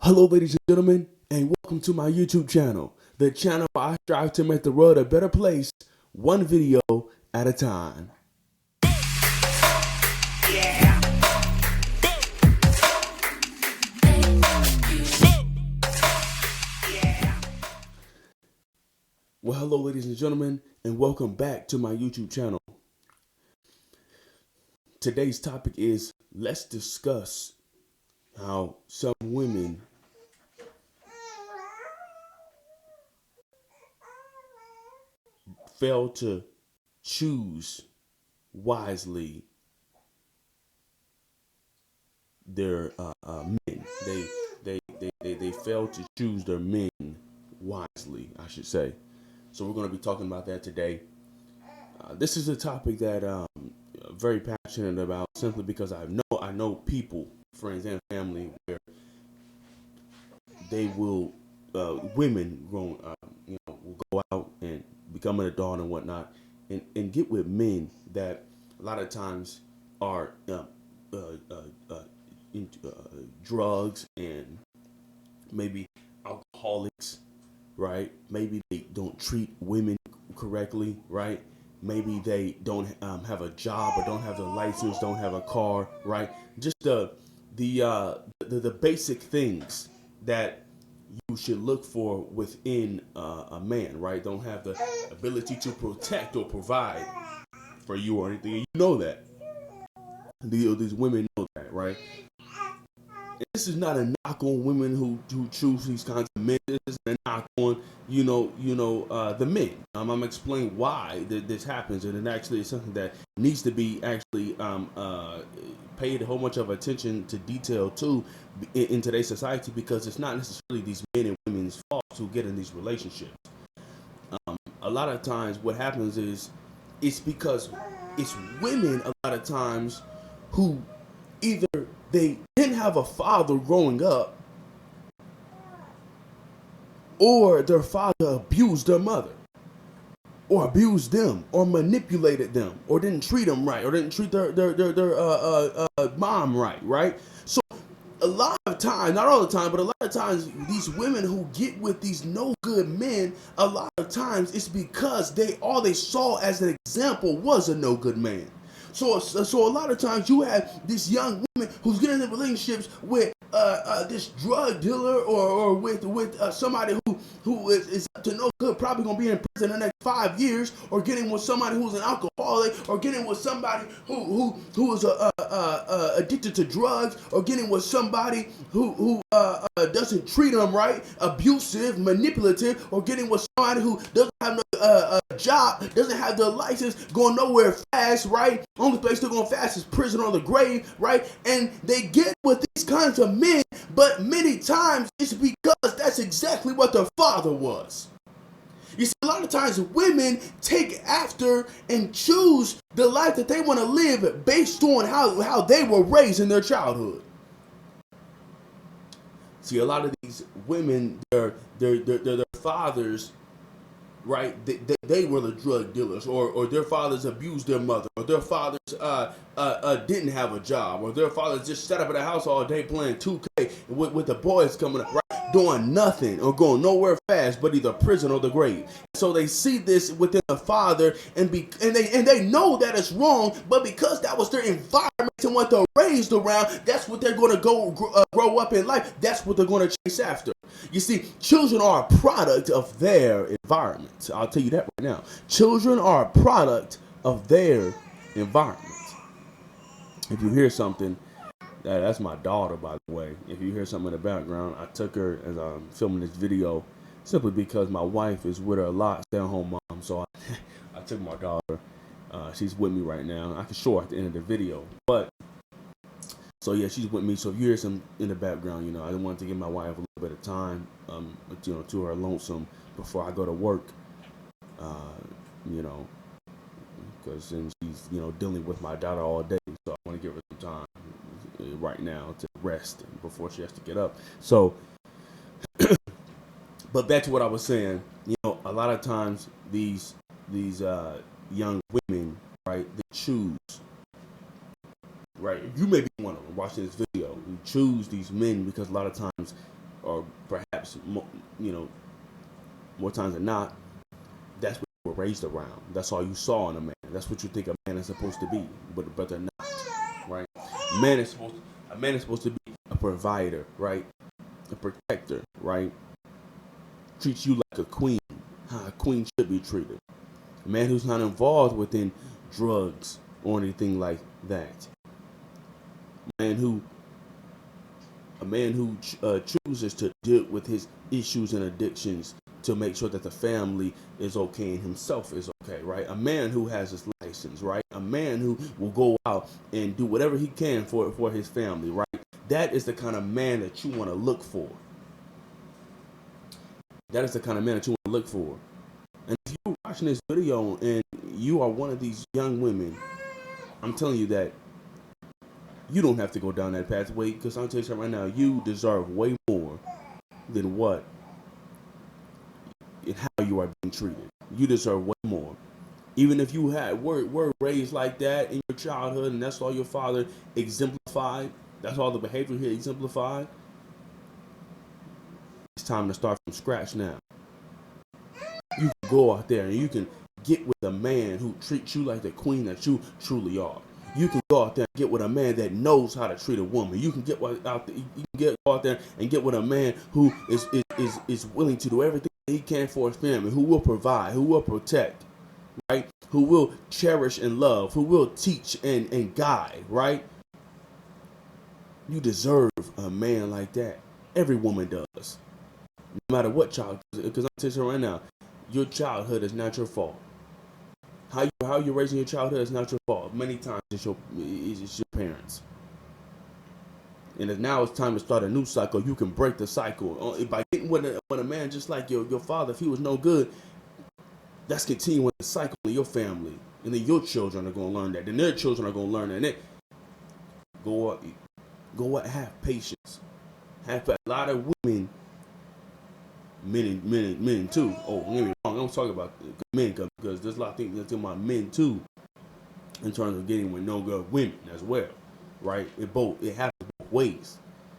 Hello, ladies and gentlemen, and welcome to my YouTube channel, the channel where I strive to make the world a better place, one video at a time. Well, hello, ladies and gentlemen, and welcome back to my YouTube channel. Today's topic is, let's discuss how some women fail to choose wisely their men. They fail to choose their men wisely, I should say. So we're going to be talking about that today. This is a topic that I'm very passionate about, simply because I know people, friends and family, where they will women grown will go out and become an adult and whatnot, and get with men that a lot of times are into drugs and maybe alcoholics, right? Maybe they don't treat women correctly, right? Maybe they don't have a job, or don't have a license, don't have a car, right? Just the basic things that you should look for within a man, right? Don't have the ability to protect or provide for you or anything. And you know that. These women know that, right? And this is not a knock on women who choose these kinds of men. This is a knock on the men. I'm gonna explain why this happens, and it actually is something that needs to be actually paid a whole much of attention to detail too in today's society, because it's not necessarily these men and women's fault who get in these relationships. A lot of times, what happens is it's because it's women a lot of times who either they didn't have a father growing up, or their father abused their mother, or abused them, or manipulated them, or didn't treat them right, or didn't treat their mom right? So a lot of times, not all the time, but a lot of times, these women who get with these no good men, a lot of times it's because all they saw as an example was a no good man. So a lot of times you have this young woman who's getting in relationships with this drug dealer, or with somebody who is up to no good, probably gonna be in prison the next 5 years, or getting with somebody who's an alcoholic, or getting with somebody who is addicted to drugs, or getting with somebody who doesn't treat them right, abusive, manipulative, or getting with somebody who doesn't have a job, doesn't have the license, going nowhere fast, right? Only place they're going fast is prison or the grave, right? And they get with these kinds of men, but many times it's because that's exactly what their father was. You see, a lot of times women take after and choose the life that they want to live based on how they were raised in their childhood. See, a lot of these women, their fathers, right? They were the drug dealers, or their fathers abused their mother, or their fathers didn't have a job, or their fathers just sat up at the house all day playing 2K with the boys coming up, right? Doing nothing or going nowhere fast, but either prison or the grave. So they see this within the father, and they know that it's wrong, but because that was their environment and what they're raised around, that's what they're going to grow up in life. That's what they're going to chase after. You see, children are a product of their environment. I'll tell you that right now. Children are a product of their environment. If you hear something, that's my daughter, by the way. If you hear something in the background, I took her as I'm filming this video simply because my wife is with her a lot, stay-at-home mom. So I took my daughter. She's with me right now. I can show her at the end of the video. But so yeah, she's with me. So if you hear some in the background, I wanted to give my wife a little bit of time, to her lonesome before I go to work, because then she's dealing with my daughter all day. So I want to give her some time right now to rest before she has to get up. So, but back to what I was saying. A lot of times these young women, right, they choose. Right, you may be one of them watching this video. You choose these men because a lot of times or perhaps more times than not, that's what you were raised around. That's all you saw in a man. That's what you think a man is supposed to be, but they're not, right? A man is supposed to be a provider, right? A protector, right? Treats you like a queen, how a queen should be treated. A man who's not involved within drugs or anything like that. A man who chooses to deal with his issues and addictions to make sure that the family is okay and himself is okay, right? A man who has his license, right? A man who will go out and do whatever he can for his family, right? That is the kind of man that you want to look for. That is the kind of man that you want to look for. And if you're watching this video and you are one of these young women, I'm telling you that you don't have to go down that pathway, because I'll tell you something right now, you deserve way more than what and how you are being treated. You deserve way more. Even if you were raised like that in your childhood and that's all your father exemplified, that's all the behavior he exemplified, it's time to start from scratch now. You can go out there and you can get with a man who treats you like the queen that you truly are. You can go out there and get with a man that knows how to treat a woman. You can get out there, go out there and get with a man who is willing to do everything he can for his family, who will provide, who will protect, right? Who will cherish and love, who will teach and guide, right? You deserve a man like that. Every woman does. No matter what child, because I'm telling you right now, your childhood is not your fault. How you're raising your childhood is not your fault. Many times it's your parents. And now it's time to start a new cycle. You can break the cycle by getting with a man just like your father. If he was no good, that's continuing the cycle in your family, and then your children are going to learn that. Then their children are going to learn that. And then go out, have patience. Have a lot of women. Men too. Oh, don't get me wrong. I'm talking about men because there's a lot of things that's in my men too, in terms of getting with no good women as well, right? It happens both ways.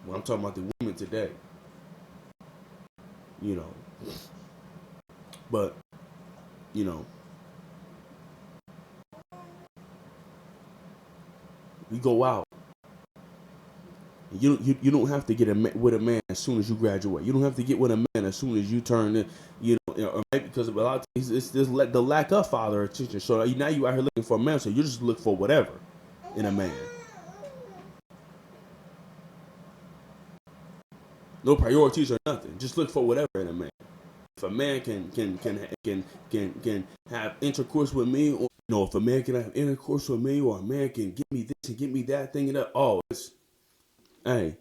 When I'm talking about the women today, but we go out. You don't have to get with a man as soon as you graduate. You don't have to get with a man as soon as you turn, or maybe because a lot of times it's the lack of father attention. So now you out here looking for a man, so you just look for whatever in a man. No priorities or nothing. Just look for whatever in a man. If a man can have intercourse with me, or if a man can have intercourse with me, or a man can get me this and get me that thing, hey,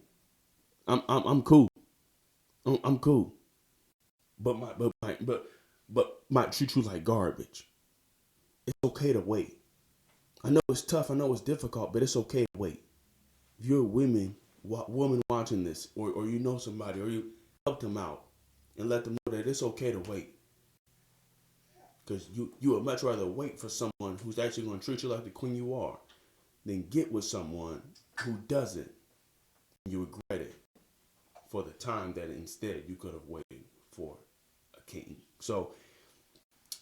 I'm cool. I'm cool. But might treat you like garbage. It's okay to wait. I know it's tough. I know it's difficult, but it's okay to wait. If you're a woman watching this, or you know somebody, or you help them out and let them know that it's okay to wait. Because you would much rather wait for someone who's actually going to treat you like the queen you are than get with someone who doesn't. You regret it for the time that instead you could have waited for a king. So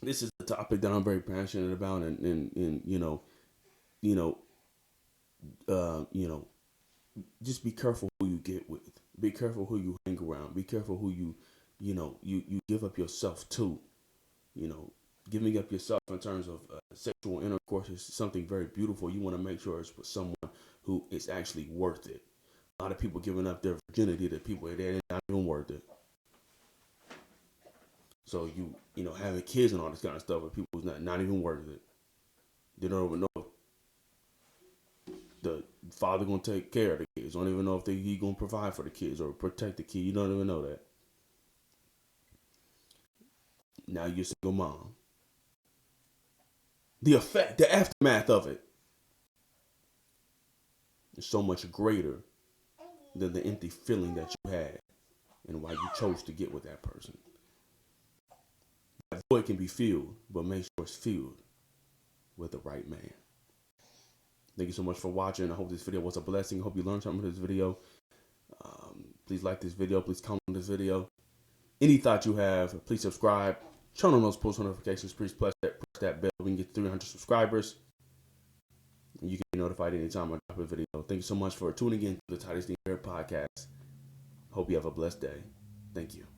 this is a topic that I'm very passionate about, and just be careful who you get with. Be careful who you hang around. Be careful who you give up yourself to. Giving up yourself in terms of sexual intercourse is something very beautiful. You want to make sure it's with someone who is actually worth it. A lot of people giving up their virginity to people that they're not even worth it. So having kids and all this kind of stuff with people who's not even worth it. They don't even know if the father gonna take care of the kids. Don't even know if he gonna provide for the kids or protect the kid. You don't even know that. Now you're a single mom. The aftermath of it is so much greater than the empty feeling that you had and why you chose to get with that person. That void can be filled, but make sure it's filled with the right man. Thank you so much for watching. I hope this video was a blessing. I hope you learned something from this video. Please like this video. Please comment on this video. Any thought you have, please subscribe. Turn on those post notifications. Please press that bell. We can get 300 subscribers. You can be notified anytime I drop a video. Thank you so much for tuning in to the Titus podcast. Hope you have a blessed day. Thank you.